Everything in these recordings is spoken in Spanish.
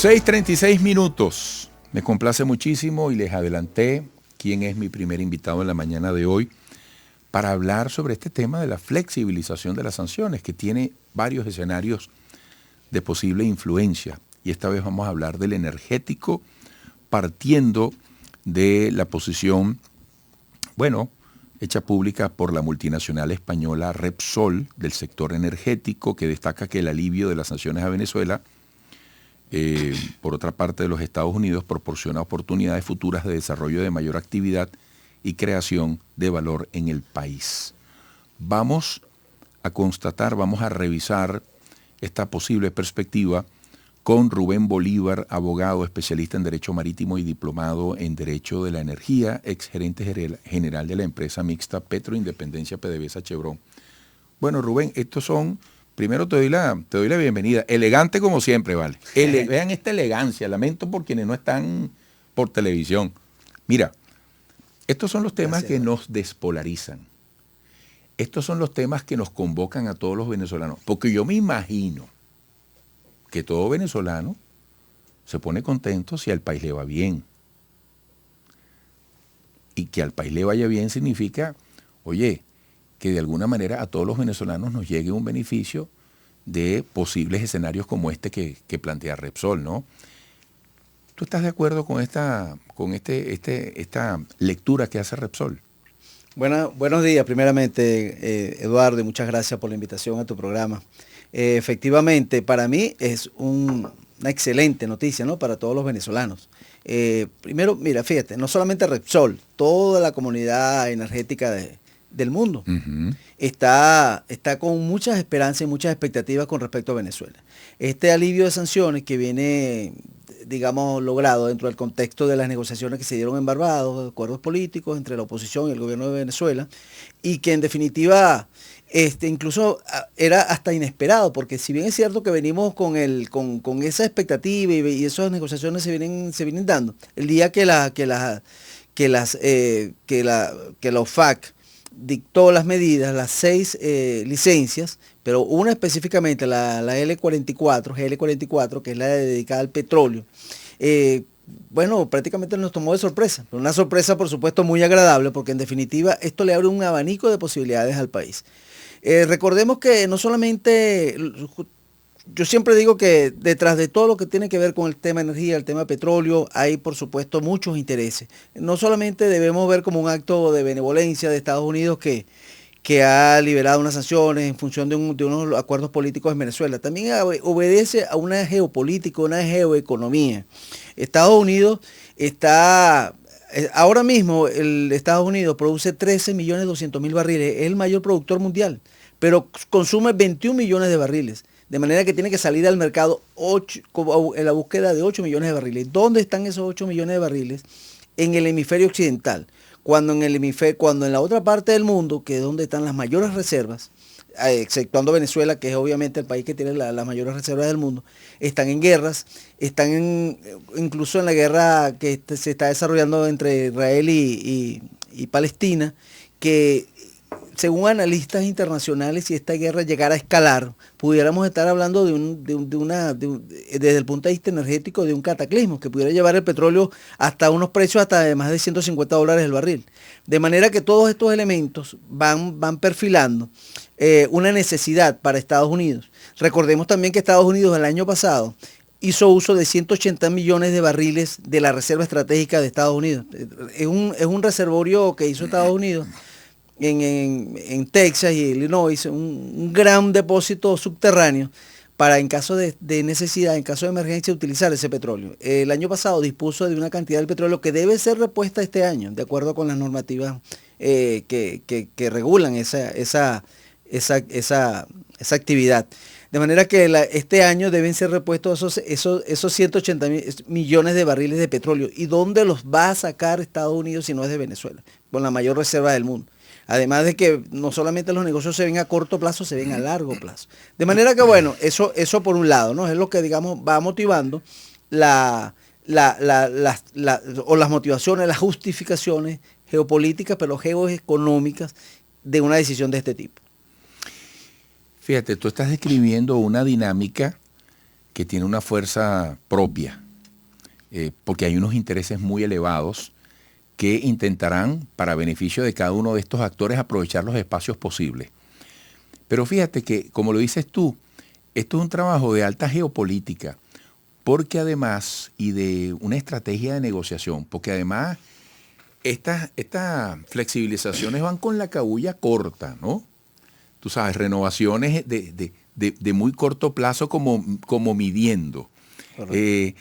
6:36. Me complace muchísimo y les adelanté quién es mi primer invitado en la mañana de hoy para hablar sobre este tema de la flexibilización de las sanciones, que tiene varios escenarios de posible influencia. Y esta vez vamos a hablar del energético, partiendo de la posición, hecha pública por la multinacional española Repsol del sector energético, que destaca que el alivio de las sanciones a Venezuela, por otra parte de los Estados Unidos, proporciona oportunidades futuras de desarrollo de mayor actividad y creación de valor en el país. Vamos a constatar, vamos a revisar esta posible perspectiva con Rubén Bolívar, abogado, especialista en Derecho Marítimo y diplomado en Derecho de la Energía, exgerente general de la empresa mixta Petroindependencia PDVSA Chevron. Bueno, Rubén, estos son... Primero te doy la bienvenida. Elegante como siempre, ¿vale? Vean esta elegancia. Lamento por quienes no están por televisión. Mira, estos son los temas que nos despolarizan. Estos son los temas que nos convocan a todos los venezolanos. Porque yo me imagino que todo venezolano se pone contento si al país le va bien. Y que al país le vaya bien significa, oye, que de alguna manera a todos los venezolanos nos llegue un beneficio de posibles escenarios como este que plantea Repsol, ¿no? ¿Tú estás de acuerdo con esta lectura que hace Repsol? Buenos días, primeramente, Eduardo, y muchas gracias por la invitación a tu programa. Efectivamente, para mí es una excelente noticia, ¿no?, para todos los venezolanos. Primero, mira, fíjate, no solamente Repsol, toda la comunidad energética del mundo está con muchas esperanzas y muchas expectativas con respecto a Venezuela. Este alivio de sanciones que viene, digamos, logrado dentro del contexto de las negociaciones que se dieron en Barbados, acuerdos políticos entre la oposición y el gobierno de Venezuela, y que en definitiva incluso era hasta inesperado, porque si bien es cierto que venimos con esa expectativa y esas negociaciones se vienen dando, el día que la OFAC dictó las medidas, las 6 licencias, pero una específicamente, la GL44, que es la dedicada al petróleo, prácticamente nos tomó de sorpresa, pero una sorpresa por supuesto muy agradable, porque en definitiva esto le abre un abanico de posibilidades al país. Recordemos que no solamente... Yo siempre digo que detrás de todo lo que tiene que ver con el tema energía, el tema petróleo, hay por supuesto muchos intereses. No solamente debemos ver como un acto de benevolencia de Estados Unidos que ha liberado unas sanciones en función de unos acuerdos políticos en Venezuela. También obedece a una geopolítica, una geoeconomía. Estados Unidos está... Ahora mismo Estados Unidos produce 13.200.000 barriles, es el mayor productor mundial, pero consume 21 millones de barriles. De manera que tiene que salir al mercado en la búsqueda de 8 millones de barriles. ¿Dónde están esos 8 millones de barriles? En el hemisferio occidental. Cuando en la otra parte del mundo, que es donde están las mayores reservas, exceptuando Venezuela, que es obviamente el país que tiene las mayores reservas del mundo, están en guerras, incluso en la guerra que se está desarrollando entre Israel y Palestina, que según analistas internacionales, si esta guerra llegara a escalar, pudiéramos estar hablando desde el punto de vista energético, de un cataclismo que pudiera llevar el petróleo hasta unos precios hasta de más de $150 el barril. De manera que todos estos elementos van perfilando una necesidad para Estados Unidos. Recordemos también que Estados Unidos el año pasado hizo uso de 180 millones de barriles de la reserva estratégica de Estados Unidos. Es un reservorio que hizo Estados Unidos en Texas y Illinois, un gran depósito subterráneo para en caso de necesidad, en caso de emergencia, utilizar ese petróleo. El año pasado dispuso de una cantidad de petróleo que debe ser repuesta este año, de acuerdo con las normativas que regulan esa actividad. De manera que este año deben ser repuestos esos 180 millones de barriles de petróleo. ¿Y dónde los va a sacar Estados Unidos si no es de Venezuela? Con la mayor reserva del mundo. Además de que no solamente los negocios se ven a corto plazo, se ven a largo plazo. De manera que, eso por un lado, ¿no? Es lo que, digamos, va motivando las motivaciones, las justificaciones geopolíticas, pero geoeconómicas de una decisión de este tipo. Fíjate, tú estás describiendo una dinámica que tiene una fuerza propia, porque hay unos intereses muy elevados que intentarán, para beneficio de cada uno de estos actores, aprovechar los espacios posibles. Pero fíjate que, como lo dices tú, esto es un trabajo de alta geopolítica, porque además, y de una estrategia de negociación, porque además estas flexibilizaciones van con la cabulla corta, ¿no? Tú sabes, renovaciones de muy corto plazo como midiendo. Esa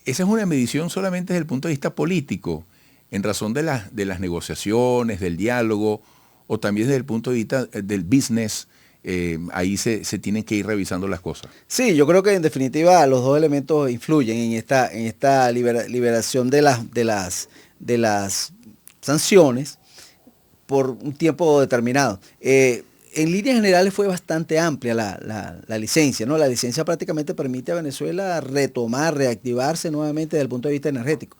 es una medición solamente desde el punto de vista político, en razón de las negociaciones, del diálogo, o también desde el punto de vista del business. Ahí se tienen que ir revisando las cosas. Sí, yo creo que en definitiva los dos elementos influyen en esta liberación de las sanciones por un tiempo determinado. En líneas generales fue bastante amplia la licencia, ¿no? La licencia prácticamente permite a Venezuela reactivarse nuevamente desde el punto de vista energético.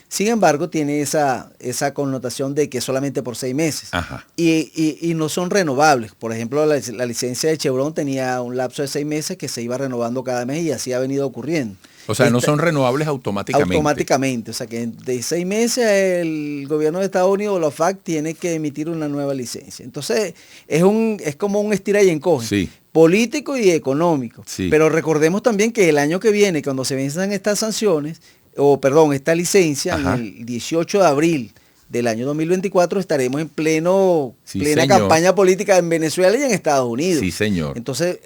Sin embargo, tiene esa connotación de que solamente por 6 meses. Ajá. Y no son renovables. Por ejemplo, la licencia de Chevron tenía un lapso de 6 meses que se iba renovando cada mes y así ha venido ocurriendo. O sea, no son renovables automáticamente. Automáticamente. O sea, que de 6 meses el gobierno de Estados Unidos, la OFAC, tiene que emitir una nueva licencia. Entonces, es como un estira y encoge. Sí. Político y económico. Sí. Pero recordemos también que el año que viene, cuando se venzan estas sanciones, esta licencia, Ajá, en el 18 de abril del año 2024 estaremos en plena señor. campaña política en Venezuela y en Estados Unidos. Sí, señor. Entonces,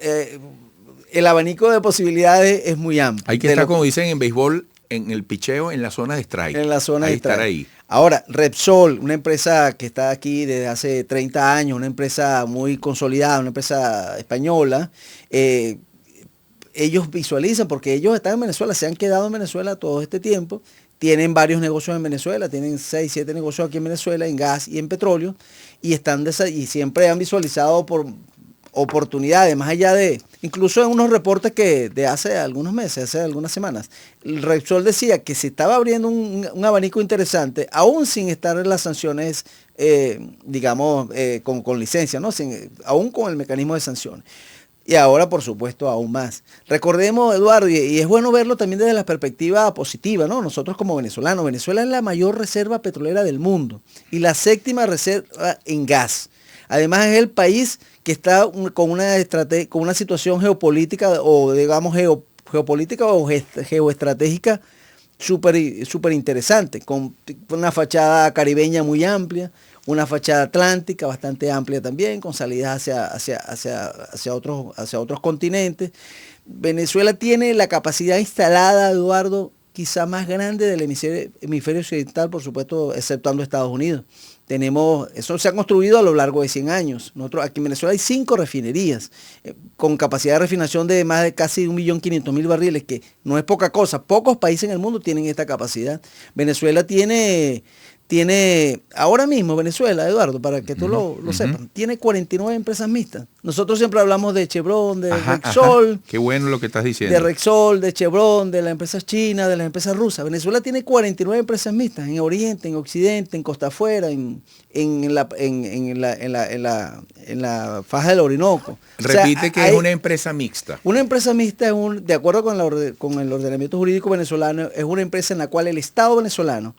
el abanico de posibilidades es muy amplio. Hay que estar, como dicen en béisbol, en el picheo, en la zona de strike. En la zona de estar strike. ahí. Ahora, Repsol, una empresa que está aquí desde hace 30 años, una empresa muy consolidada, una empresa española, ellos visualizan, porque ellos están en Venezuela, se han quedado en Venezuela todo este tiempo, tienen varios negocios en Venezuela, tienen 6, 7 negocios aquí en Venezuela, en gas y en petróleo, y siempre han visualizado por oportunidades, más allá de, incluso en unos reportes que de hace algunos meses, hace algunas semanas, el Repsol decía que se estaba abriendo un abanico interesante, aún sin estar en las sanciones, con licencia, ¿no? Aún con el mecanismo de sanciones. Y ahora, por supuesto, aún más. Recordemos, Eduardo, y es bueno verlo también desde la perspectiva positiva, ¿no? Nosotros como venezolanos, Venezuela es la mayor reserva petrolera del mundo y la 7ª reserva en gas. Además es el país que está con una situación geopolítica o digamos geopolítica o geoestratégica súper interesante, con una fachada caribeña muy amplia, una fachada atlántica bastante amplia también, con salidas hacia otros continentes. Venezuela tiene la capacidad instalada, Eduardo, quizá más grande del hemisferio occidental, por supuesto, exceptuando Estados Unidos. Eso se ha construido a lo largo de 100 años. Nosotros aquí en Venezuela hay 5 refinerías con capacidad de refinación de más de casi 1.500.000 barriles, que no es poca cosa. Pocos países en el mundo tienen esta capacidad. Venezuela tiene ahora mismo Venezuela, Eduardo, para que tú lo sepas, tiene 49 empresas mixtas. Nosotros siempre hablamos de Chevron, de Repsol. Qué bueno lo que estás diciendo. De Repsol, de Chevron, de las empresas chinas, de las empresas rusas. Venezuela tiene 49 empresas mixtas en Oriente, en Occidente, en Costa Afuera, en la faja del Orinoco. Repite que es una empresa mixta. Una empresa mixta, de acuerdo con el ordenamiento jurídico venezolano, es una empresa en la cual el Estado venezolano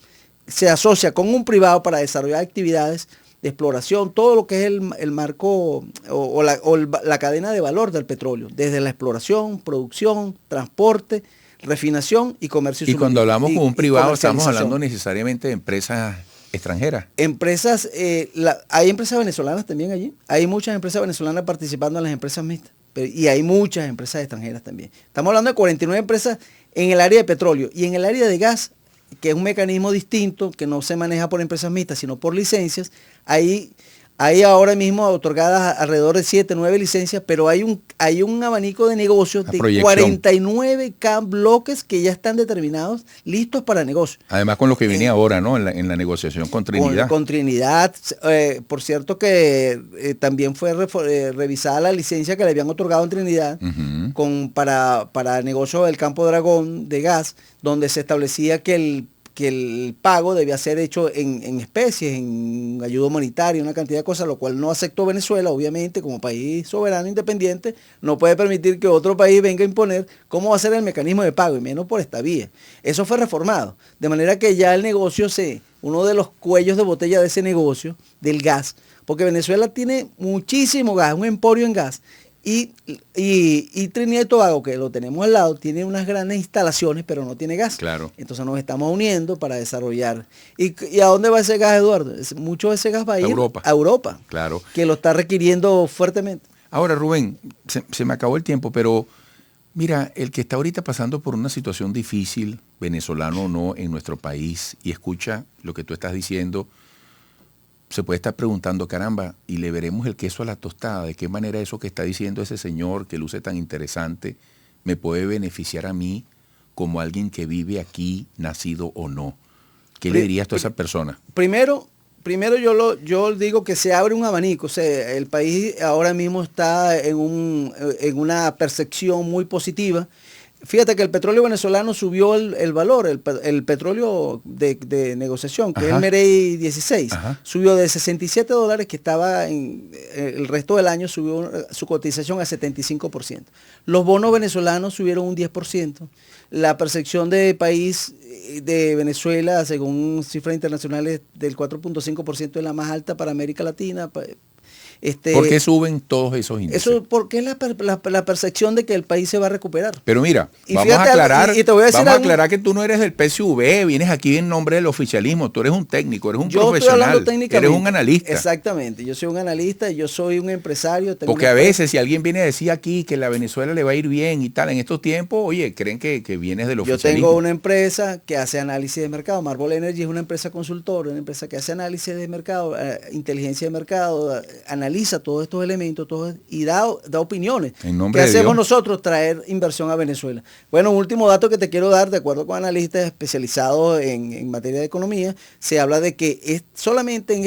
se asocia con un privado para desarrollar actividades de exploración, todo lo que es el marco o la cadena de valor del petróleo, desde la exploración, producción, transporte, refinación y comercio. Y cuando hablamos con un privado estamos hablando necesariamente de empresas extranjeras. Hay empresas venezolanas también allí, hay muchas empresas venezolanas participando en las empresas mixtas, y hay muchas empresas extranjeras también. Estamos hablando de 49 empresas en el área de petróleo y en el área de gas, que es un mecanismo distinto, que no se maneja por empresas mixtas, sino por licencias. Hay ahora mismo otorgadas alrededor de 7, 9 licencias, pero hay un abanico de negocios de 49 bloques que ya están determinados, listos para negocio. Además con lo que viene ahora, ¿no? En la negociación con Trinidad. Con Trinidad, por cierto que también fue revisada la licencia que le habían otorgado en Trinidad para negocio del Campo Dragón de gas, donde se establecía que el pago debía ser hecho en especies, en ayuda humanitaria, una cantidad de cosas, lo cual no aceptó Venezuela, obviamente, como país soberano independiente, no puede permitir que otro país venga a imponer cómo va a ser el mecanismo de pago, y menos por esta vía. Eso fue reformado, de manera que ya el negocio uno de los cuellos de botella de ese negocio, del gas, porque Venezuela tiene muchísimo gas, un emporio en gas, y Trinidad y Tobago, que lo tenemos al lado, tiene unas grandes instalaciones, pero no tiene gas. Claro. Entonces nos estamos uniendo para desarrollar. ¿Y a dónde va ese gas, Eduardo? Mucho de ese gas va a ir a Europa, claro, que lo está requiriendo fuertemente. Ahora, Rubén, se me acabó el tiempo, pero mira, el que está ahorita pasando por una situación difícil, venezolano o no, en nuestro país, y escucha lo que tú estás diciendo, se puede estar preguntando, caramba, y le veremos el queso a la tostada, ¿de qué manera eso que está diciendo ese señor, que luce tan interesante, me puede beneficiar a mí como alguien que vive aquí, nacido o no? ¿Qué le dirías tú a esa persona? Primero yo digo que se abre un abanico. O sea, el país ahora mismo está en una percepción muy positiva. Fíjate que el petróleo venezolano subió el valor, el petróleo de negociación, que es el Merey 16, subió de $67, que estaba el resto del año, subió su cotización a 75%. Los bonos venezolanos subieron un 10%. La percepción de país de Venezuela, según cifras internacionales, del 4.5% es la más alta para América Latina. ¿Por qué suben todos esos índices? Eso porque es la percepción de que el país se va a recuperar. Pero mira, vamos a aclarar que tú no eres del PSV, vienes aquí en nombre del oficialismo, tú eres un técnico, eres un profesional, eres un analista. Exactamente, yo soy un analista, yo soy un empresario. Porque a veces si alguien viene a decir aquí que la Venezuela le va a ir bien y tal, en estos tiempos, oye, creen que vienes del oficialismo. Yo tengo una empresa que hace análisis de mercado, Marble Energy es una empresa consultora, una empresa que hace análisis de mercado, inteligencia de mercado, analiza todos estos elementos y da opiniones. ¿Qué hacemos nosotros? Traer inversión a Venezuela. Bueno, un último dato que te quiero dar, de acuerdo con analistas especializados en materia de economía, se habla de que es solamente en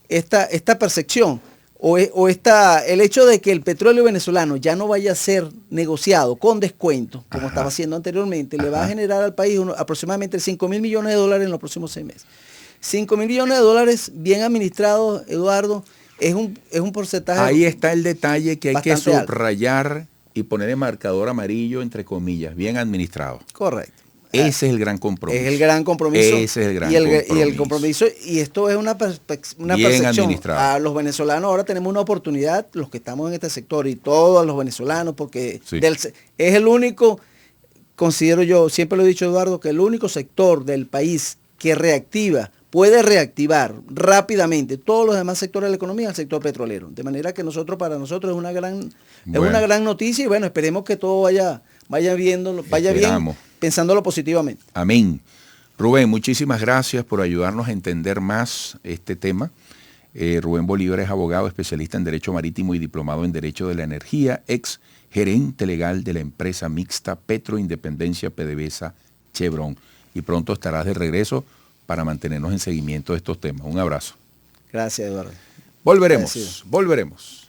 esta percepción el hecho de que el petróleo venezolano ya no vaya a ser negociado con descuento, como estaba haciendo anteriormente, le va a generar al país aproximadamente $5.000 millones en los próximos 6 meses. $5.000 millones bien administrados, Eduardo, es un porcentaje. Ahí está el detalle que hay que subrayar alto y poner el marcador amarillo entre comillas, bien administrado. Correcto. Ese es el gran compromiso. Es el gran compromiso. Ese es el gran compromiso. Y el compromiso, y esto es una percepción. A los venezolanos ahora tenemos una oportunidad, los que estamos en este sector y todos los venezolanos, porque es el único, considero yo, siempre lo he dicho, Eduardo, que el único sector del país que puede reactivar rápidamente todos los demás sectores de la economía, el sector petrolero. De manera que para nosotros es una gran noticia, y bueno, esperemos que todo vaya bien, pensándolo positivamente. Amén. Rubén, muchísimas gracias por ayudarnos a entender más este tema. Rubén Bolívar es abogado, especialista en Derecho Marítimo y diplomado en Derecho de la Energía, ex gerente legal de la empresa mixta Petro Independencia PDVSA Chevron. Y pronto estarás de regreso para mantenernos en seguimiento de estos temas. Un abrazo. Gracias, Eduardo. Volveremos.